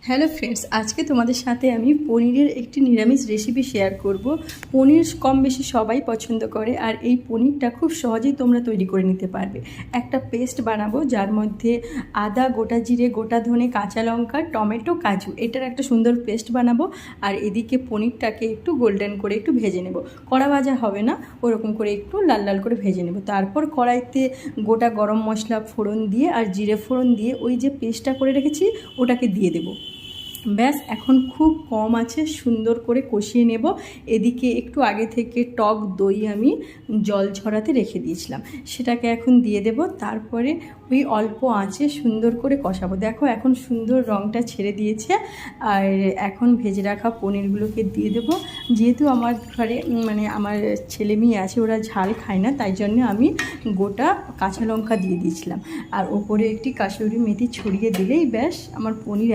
Hello friends, আজকে তোমাদের সাথে আমি পনিরের একটি নিরামিষ রেসিপি শেয়ার করব। পনির কম বেশি সবাই পছন্দ করে, আর এই পনিরটা খুব সহজেই তোমরা তৈরি করে নিতে পারবে। একটা পেস্ট বানাবো যার মধ্যে আদা, গোটা জিরে, গোটা ধনে, কাঁচা লঙ্কা, টমেটো, কাজু, এটার একটা সুন্দর পেস্ট বানাবো। আর এদিকে পনিরটাকে একটু গোল্ডেন করে একটু ভেজে নেব। কড়া ভাজা হবে না, ওরকম করে একটু লাল লাল করে ভেজে নেব। তারপর কড়াইতে গোটা গরম মশলা ফোড়ন দিয়ে আর জিরে ফোড়ন দিয়ে ওই যে পেস্টটা করে রেখেছি ওটাকে দিয়ে দেবো। ব্যাস, এখন খুব কম আছে সুন্দর করে কষিয়ে নেব। এদিকে একটু আগে থেকে টক দই আমি জল ঝরাতে রেখে দিয়েছিলাম, সেটাকে এখন দিয়ে দেব। তারপরে ওই অল্প আঁচে সুন্দর করে কষাবো। দেখো এখন সুন্দর রঙটা ছেড়ে দিয়েছে। আর এখন ভেজে রাখা পনিরগুলোকে দিয়ে দেব। যেহেতু আমার ঘরে আমার ছেলে মেয়ে আছে, ওরা ঝাল খায় না, তাই জন্য আমি গোটা কাঁচা লঙ্কা দিয়ে দিয়েছিলাম। আর ওপরে একটি কাসুরি মেথি ছড়িয়ে দিলেই ব্যাস আমার পনির